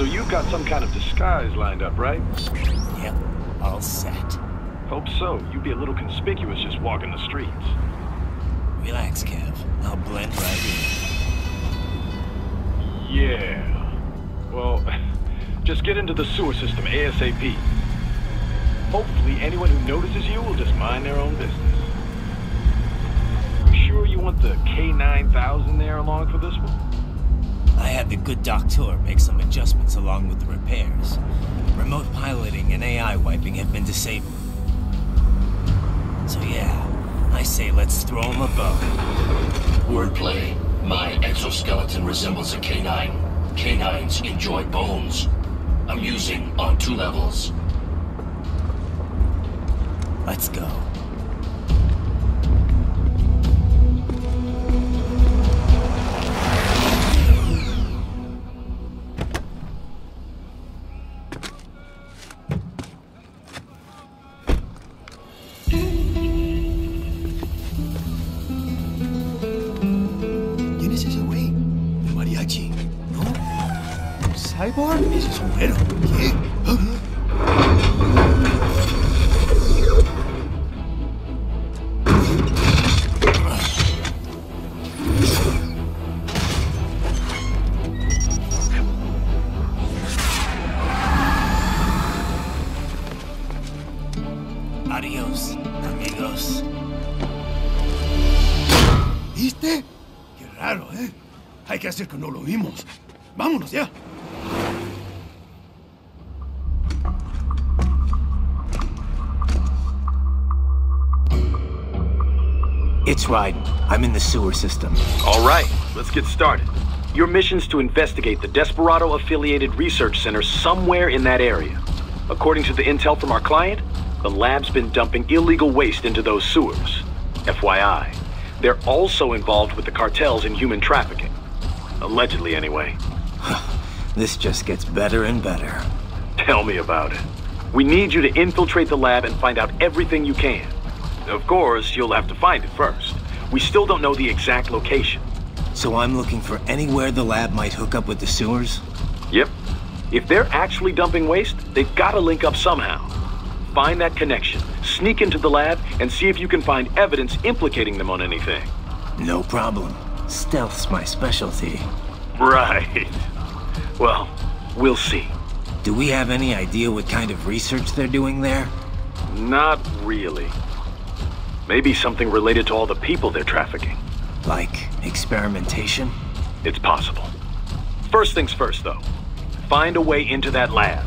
So you've got some kind of disguise lined up, right? Yep, all set. Hope so. You'd be a little conspicuous just walking the streets. Relax, Kev. I'll blend right in. Yeah. Well, just get into the sewer system ASAP. Hopefully anyone who notices you will just mind their own business. You sure you want the K9000 there along for this one? I had the good doctor make some adjustments along with the repairs. Remote piloting and AI wiping have been disabled. So yeah, I say let's throw him a bone. Wordplay. My exoskeleton resembles a K9. K9s enjoy bones. Amusing on 2 levels. Let's go. ¿Quién es ese güey? El mariachi, ¿no? ¿Cyborg? Ese sombrero. ¿Qué? Adiós, amigos. ¿Viste? Qué raro, ¿eh? Hay que hacer que no lo vimos. Vámonos ya. It's right. I'm in the sewer system. All right, let's get started. Your mission's to investigate the Desperado-affiliated research center somewhere in that area. According to the intel from our client, the lab's been dumping illegal waste into those sewers. FYI, they're also involved with the cartels in human trafficking. Allegedly, anyway. This just gets better and better. Tell me about it. We need you to infiltrate the lab and find out everything you can. Of course, you'll have to find it first. We still don't know the exact location. So I'm looking for anywhere the lab might hook up with the sewers? Yep. If they're actually dumping waste, they've got to link up somehow. Find that connection, sneak into the lab, and see if you can find evidence implicating them on anything. No problem. Stealth's my specialty. Right. Well, we'll see. Do we have any idea what kind of research they're doing there? Not really. Maybe something related to all the people they're trafficking. Like experimentation? It's possible. First things first, though. Find a way into that lab.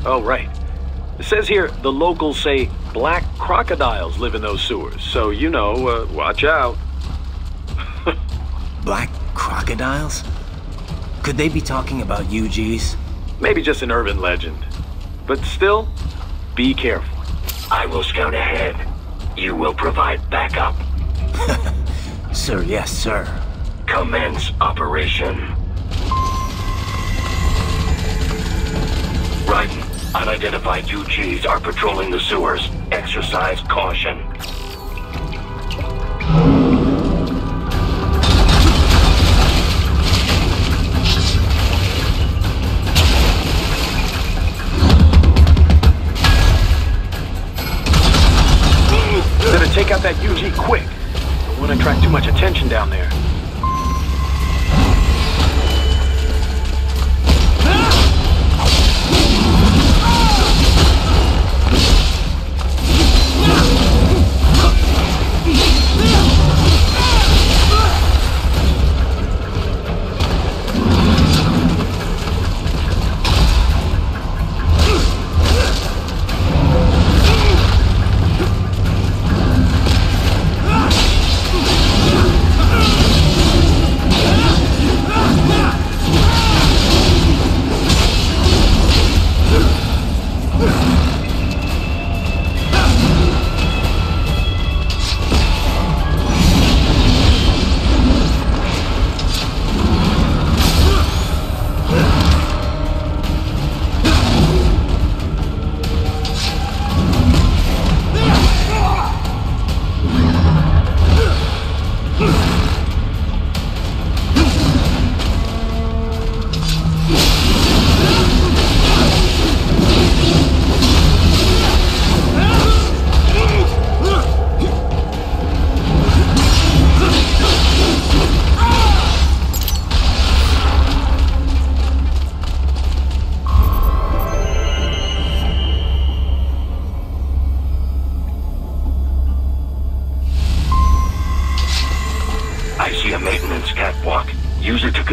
Oh, right. It says here the locals say black crocodiles live in those sewers, so you know, watch out. Black crocodiles? Could they be talking about UGs? Maybe just an urban legend. But still, be careful. I will scout ahead. You will provide backup. Sir, yes, sir. Commence operation. Right. Unidentified UGs are patrolling the sewers. Exercise caution. Better take out that UG quick. Don't want to attract too much attention down there.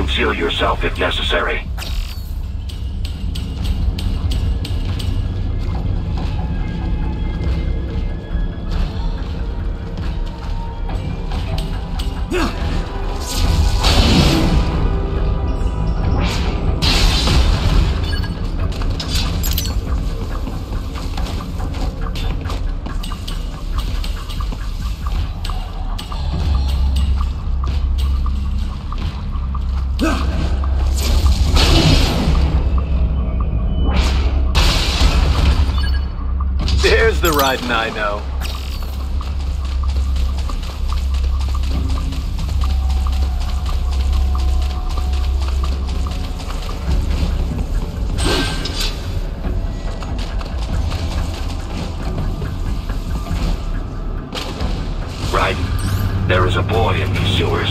Conceal yourself if necessary. There's the Raiden I know. Raiden, there is a boy in these sewers.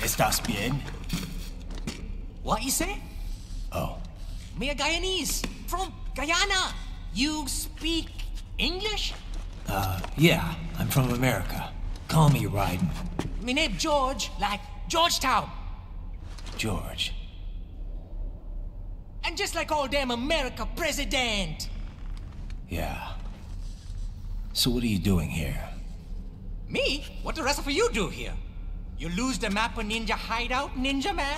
¿Estás bien? What you say? Oh. Me a Guyanese from Guyana. You speak English? Yeah, I'm from America. Call me Raiden. Me name George, like Georgetown. George. And just like all damn America president. Yeah. So what are you doing here? Me? What the rest of you do here? You lose the map of Ninja Hideout, Ninja Man?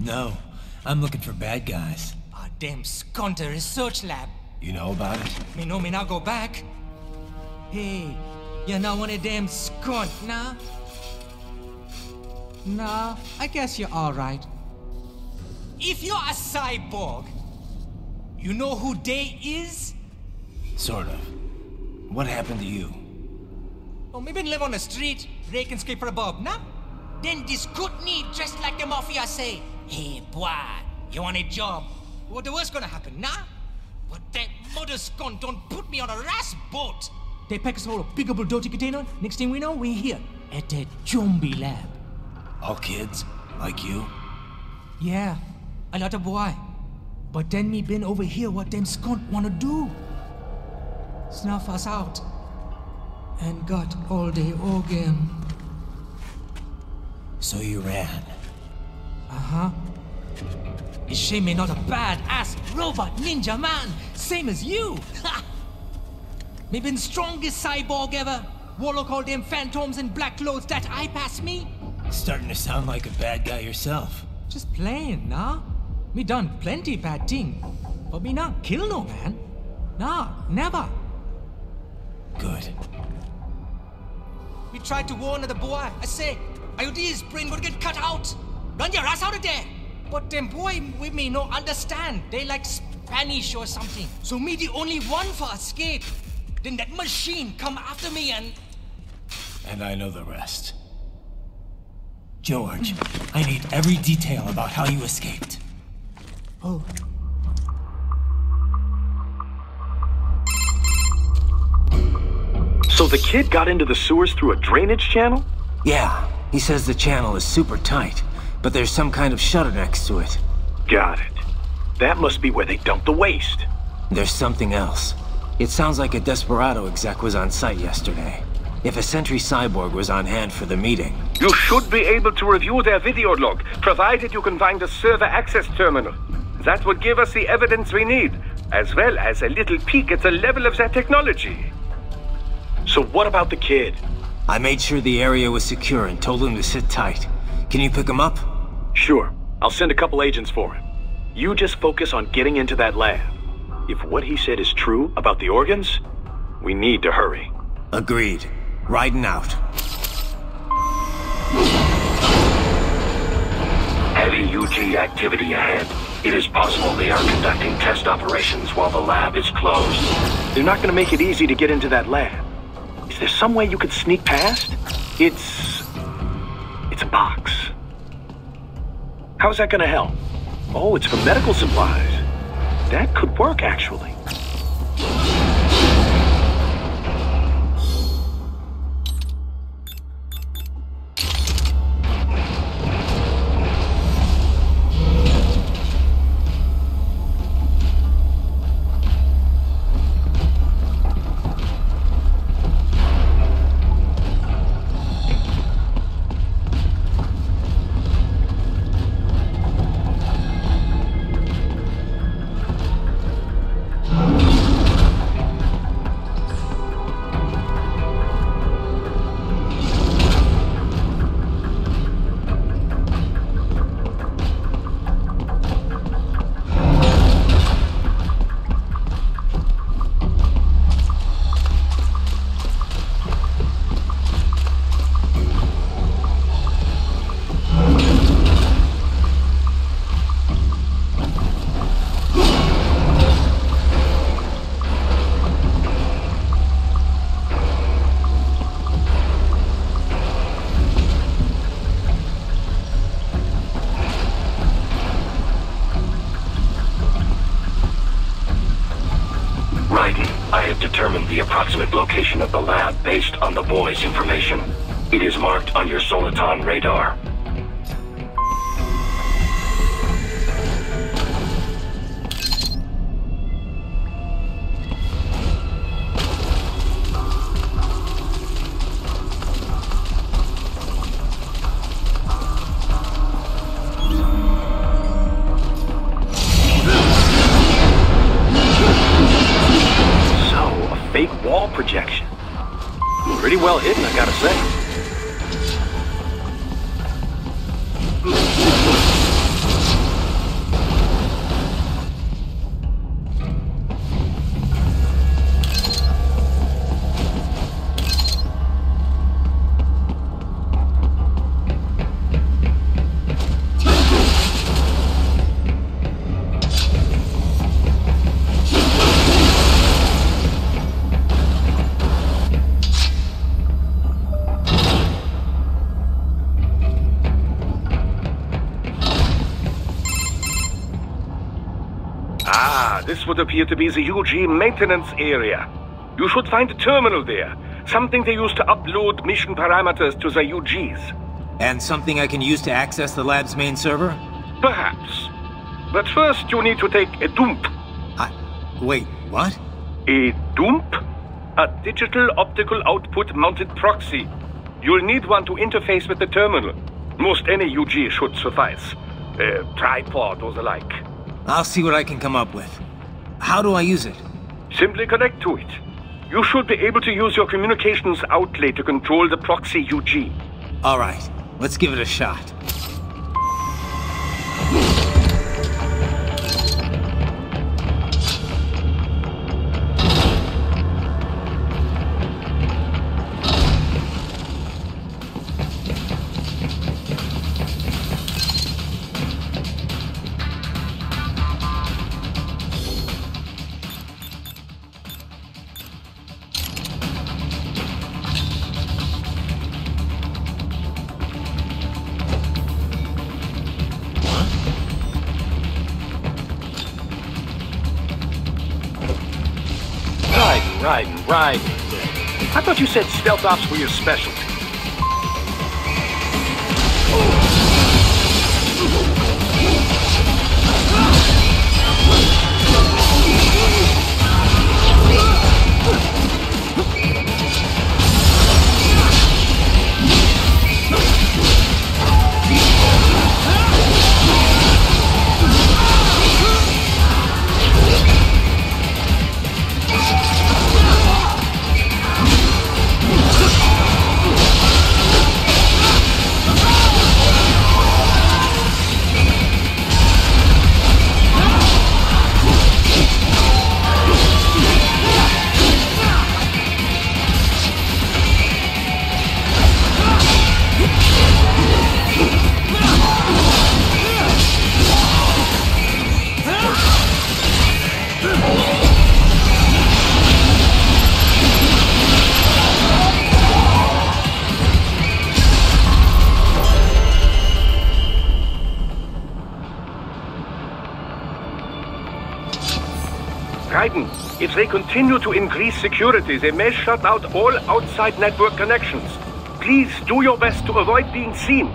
No, I'm looking for bad guys. A Damn sconter research lab. You know about it? Me know me not go back. Hey, you not want a damn scunt, nah? Nah, I guess you're alright. If you're a cyborg, you know who they is? Sort of. What happened to you? Oh, me been live on the street, rake and scrape for a bob, nah? Then this good need dressed like the mafia say, hey boy, you want a job? What the worst gonna happen, nah? But that mother scunt don't put me on a ras boat. They pack us all a big old dirty container. Next thing we know, we're here at that zombie lab. All kids? Like you? Yeah, a lot of boy. But then me been over here what them scunt wanna do. Snuff us out. And got all the organ. So you ran? Uh-huh. Is she me not a bad-ass robot ninja man, same as you? Ha! Me been strongest cyborg ever. Warlock all them phantoms in black clothes that eye pass me. Starting to sound like a bad guy yourself. Just playing, nah? Me done plenty bad thing. But me not kill no man. Nah, never. Good. We tried to warn the boy. I say, IOD's brain gonna get cut out. Run your ass out of there. But them boy with me no understand. They like Spanish or something. So me the only one for escape. Then that machine come after me and... And I know the rest. George, I need every detail about how you escaped. Oh. So the kid got into the sewers through a drainage channel? Yeah, he says the channel is super tight, but there's some kind of shutter next to it. Got it. That must be where they dumped the waste. There's something else. It sounds like a Desperado exec was on site yesterday. If a Sentry Cyborg was on hand for the meeting... You should be able to review their video log, provided you can find a server access terminal. That would give us the evidence we need, as well as a little peek at the level of their technology. So what about the kid? I made sure the area was secure and told him to sit tight. Can you pick him up? Sure. I'll send a couple agents for him. You just focus on getting into that lab. If what he said is true about the organs, we need to hurry. Agreed. Riding out. Heavy UG activity ahead. It is possible they are conducting test operations while the lab is closed. They're not going to make it easy to get into that lab. Is there some way you could sneak past? It's a box. How's that going to help? Oh, it's for medical supplies. That could work, actually. Determined the approximate location of the lab based on the boy's information. It is marked on your Soliton radar. Fake wall projection. Pretty well hidden, I gotta say. Ah, this would appear to be the UG maintenance area. You should find a terminal there. Something they use to upload mission parameters to the UGs. And something I can use to access the lab's main server? Perhaps. But first you need to take a dump. Wait, what? A dump? A digital optical output mounted proxy. You'll need one to interface with the terminal. Most any UG should suffice. A tripod or the like. I'll see what I can come up with. How do I use it? Simply connect to it. You should be able to use your communications outlet to control the proxy UG. All right, let's give it a shot. Right. I thought you said stealth ops were your specialty. If they continue to increase security, they may shut out all outside network connections. Please do your best to avoid being seen.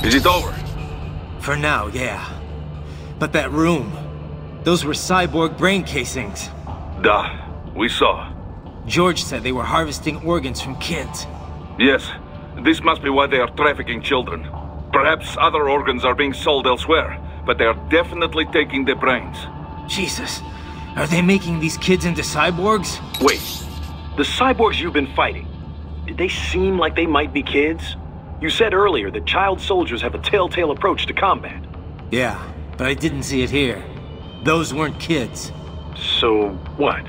Is it over? For now, yeah. But that room, those were cyborg brain casings. Duh, we saw. George said they were harvesting organs from kids. Yes, this must be why they are trafficking children. Perhaps other organs are being sold elsewhere, but they are definitely taking their brains. Jesus, are they making these kids into cyborgs? Wait, the cyborgs you've been fighting, did they seem like they might be kids? You said earlier that child soldiers have a telltale approach to combat. Yeah, but I didn't see it here. Those weren't kids. So, what?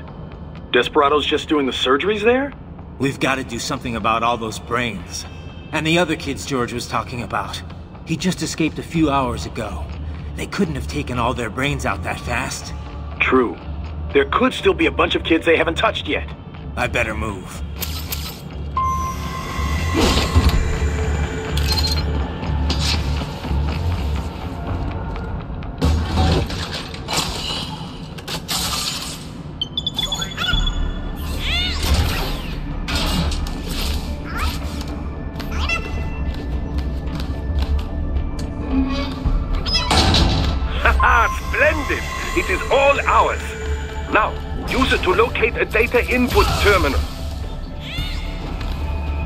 Desperado's just doing the surgeries there? We've got to do something about all those brains. And the other kids George was talking about. He just escaped a few hours ago. They couldn't have taken all their brains out that fast. True. There could still be a bunch of kids they haven't touched yet. I better move. objective. It is all ours. Now, use it to locate a data input terminal.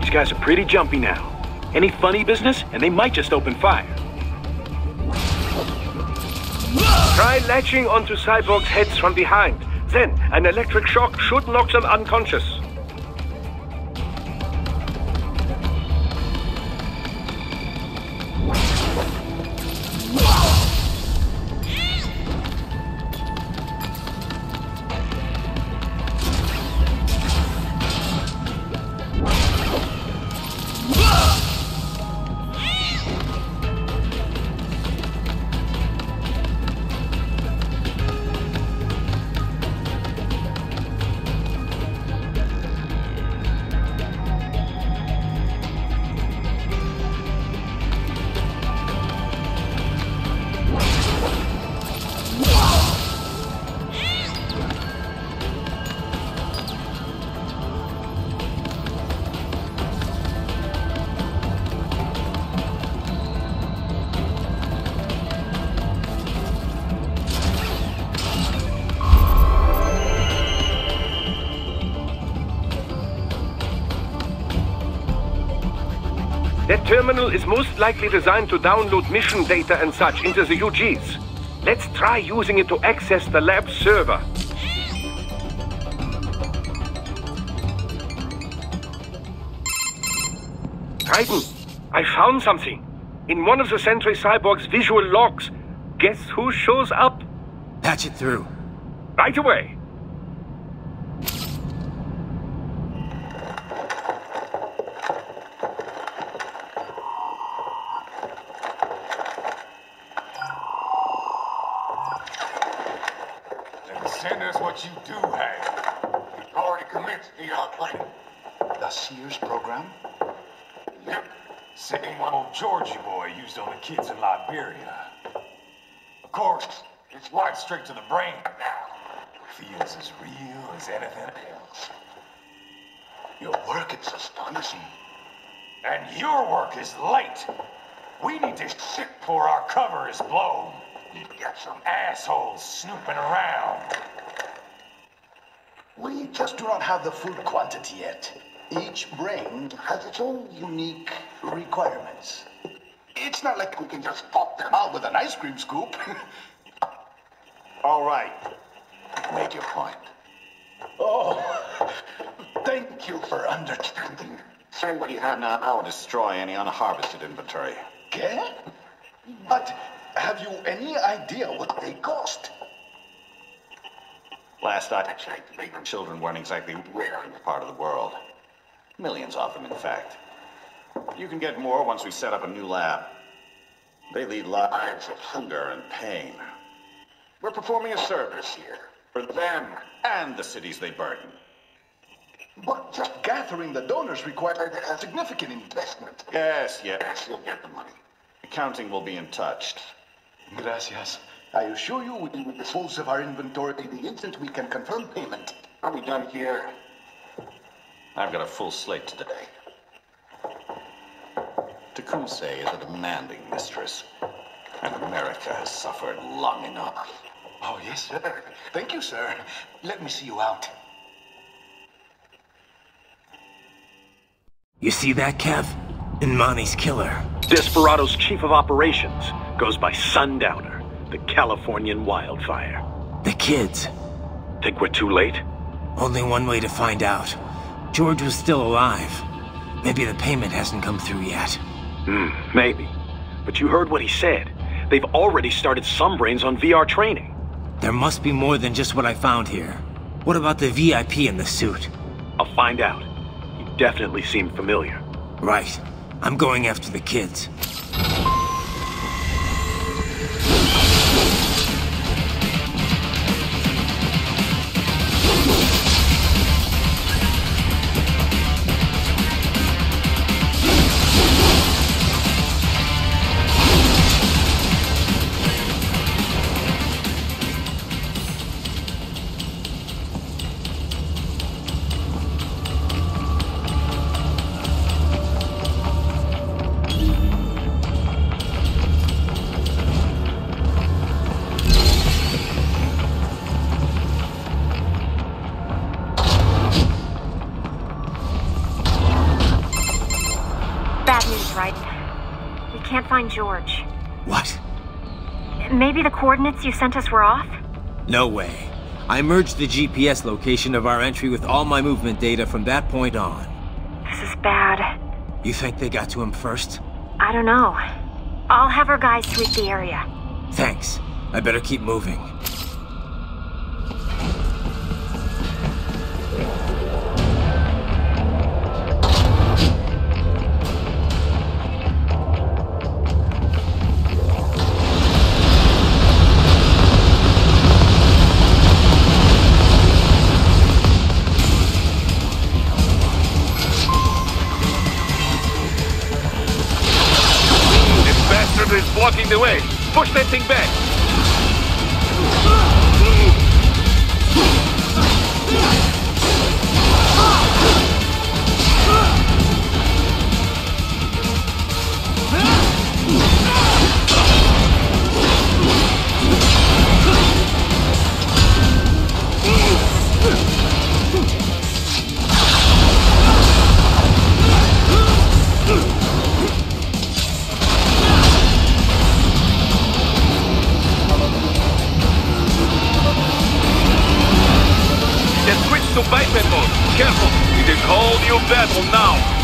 These guys are pretty jumpy now. Any funny business, and they might just open fire. Try latching onto Cyborg's heads from behind. Then, an electric shock should knock them unconscious. That terminal is most likely designed to download mission data and such into the UGs. Let's try using it to access the lab server. Titan, I found something. In one of the Sentry Cyborg's visual logs. Guess who shows up? Patch it through. Right away. Send us what you do have. We've already commenced the outplay. The Sears program? Yep. Same one old Georgie boy used on the kids in Liberia. Of course, it's right straight to the brain now. Feels as real as anything else. Your work is astonishing. And your work is late. We need this shit before our cover is blown. You've got some assholes snooping around. We just do not have the full quantity yet. Each brain has its own unique requirements. It's not like we can just pop them out with an ice cream scoop. All right. Make your point. Oh, thank you for understanding. Say what you have now. I'll destroy any unharvested inventory. Okay? But have you any idea what they cost? Last I checked, children weren't exactly rare in this part of the world. Millions of them, in fact. You can get more once we set up a new lab. They lead lives of hunger and pain. We're performing a service here for them and the cities they burden. But just gathering the donors required a significant investment. Yes, you'll get the money. Accounting will be in touch. Gracias. I assure you we will dispose of our inventory the instant we can confirm payment. Are we done here? I've got a full slate today. Tecumseh is a demanding mistress, and America has suffered long enough. Oh, yes, sir. Thank you, sir. Let me see you out. You see that, Kev? Imani's killer. Desperado's chief of operations goes by Sundowner, the Californian wildfire. The kids. Think we're too late? Only one way to find out. George was still alive. Maybe the payment hasn't come through yet. Maybe. But you heard what he said. They've already started some brains on VR training. There must be more than just what I found here. What about the VIP in the suit? I'll find out. He definitely seemed familiar. Right. I'm going after the kids. can't find George. What? Maybe the coordinates you sent us were off? No way. I merged the GPS location of our entry with all my movement data from that point on. This is bad. You think they got to him first? I don't know. I'll have our guys sweep the area. Thanks. I better keep moving. Is blocking the way. Push that thing back. To biped mode. Careful. It is whole new battle now.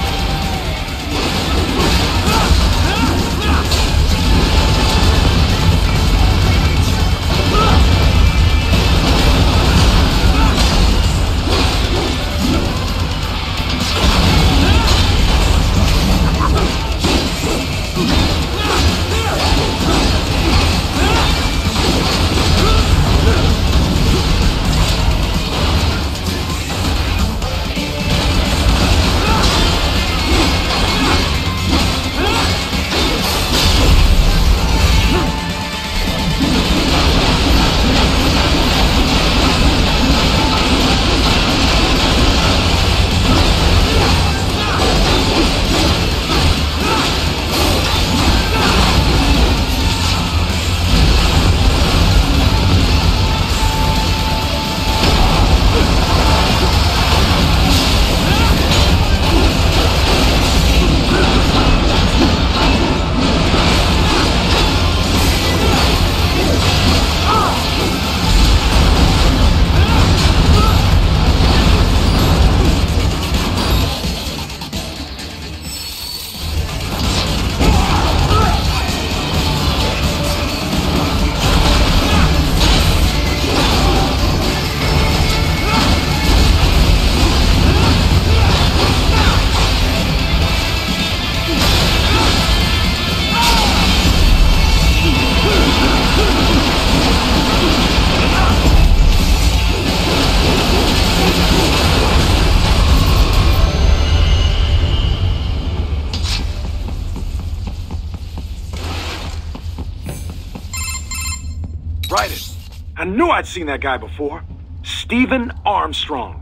I knew I'd seen that guy before. Stephen Armstrong.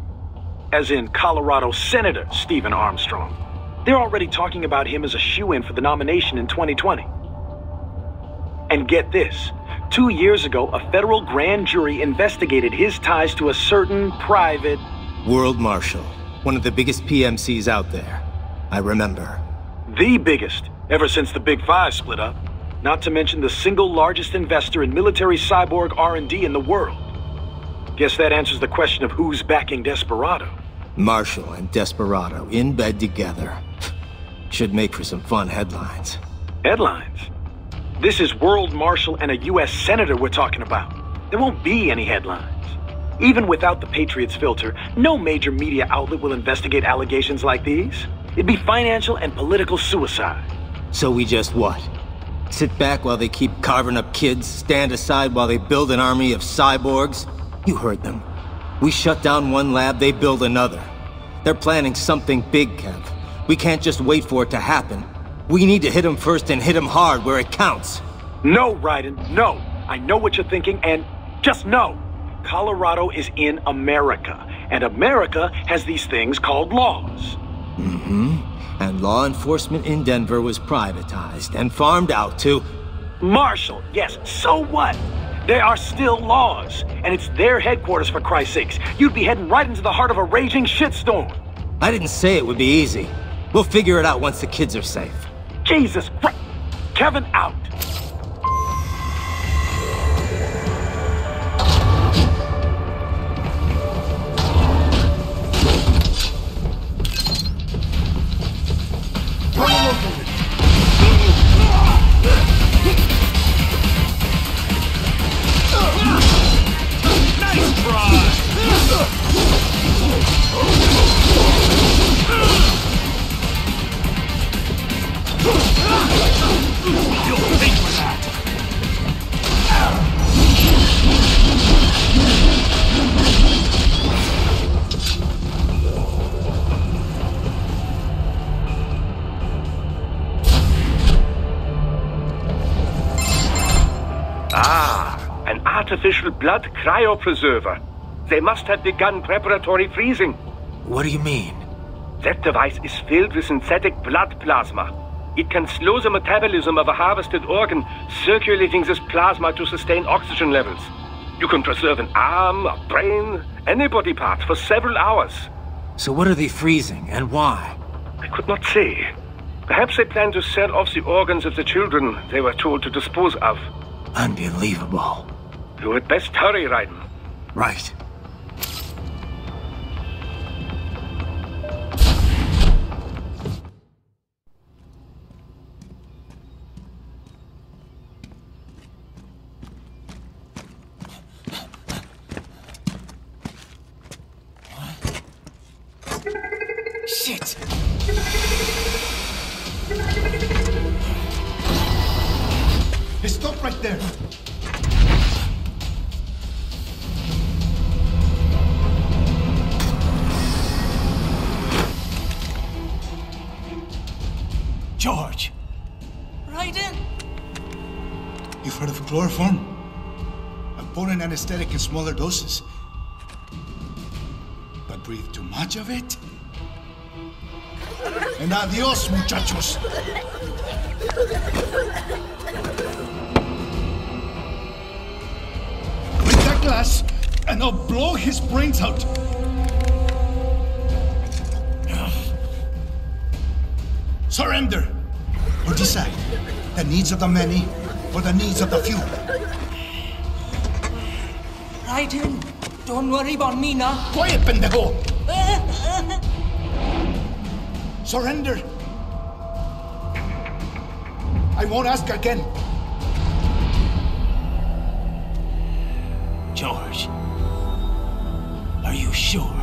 As in Colorado Senator Stephen Armstrong. They're already talking about him as a shoo-in for the nomination in 2020. And get this. 2 years ago, a federal grand jury investigated his ties to a certain private... World Marshal. One of the biggest PMCs out there. I remember. The biggest, ever since the Big Five split up. Not to mention the single largest investor in military cyborg R&D in the world. Guess that answers the question of who's backing Desperado. Marshall and Desperado in bed together. Should make for some fun headlines. Headlines? This is World Marshal and a U.S. Senator we're talking about. There won't be any headlines. Even without the Patriots filter, no major media outlet will investigate allegations like these. It'd be financial and political suicide. So we just what? Sit back while they keep carving up kids, stand aside while they build an army of cyborgs? You heard them. We shut down one lab, they build another. They're planning something big, Kev. We can't just wait for it to happen. We need to hit them first and hit them hard where it counts. No, Raiden, no. I know what you're thinking, and just know. Colorado is in America, and America has these things called laws. Mm-hmm. And law enforcement in Denver was privatized and farmed out to... Marshall, yes, so what? There are still laws, and it's their headquarters for Christ's sakes. You'd be heading right into the heart of a raging shitstorm. I didn't say it would be easy. We'll figure it out once the kids are safe. Jesus Christ! Kevin out. Nice try! You'll pay for that! Ah, an artificial blood cryopreserver. They must have begun preparatory freezing. What do you mean? That device is filled with synthetic blood plasma. It can slow the metabolism of a harvested organ, circulating this plasma to sustain oxygen levels. You can preserve an arm, a brain, any body part for several hours. So what are they freezing, and why? I could not say. Perhaps they plan to sell off the organs of the children they were told to dispose of. Unbelievable. You had best hurry, Raiden. Right. Shit! Hey, stop right there. George! Raiden? You've heard of chloroform? A potent anesthetic in smaller doses. But breathe too much of it? And adios, muchachos! With that glass, and I'll blow his brains out! Surrender! Or decide, the needs of the many, or the needs of the few. Raiden, don't worry about me now. Quiet, pendejo! Surrender! I won't ask again. George, are you sure?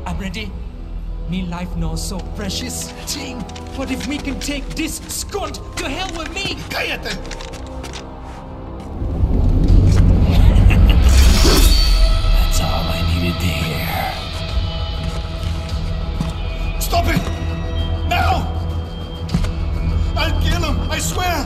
I'm ready. Me life now so precious. Ting, what if me can take this skunt to hell with me? Cállate! That's all I needed to hear. Stop it! Now! I'll kill him, I swear!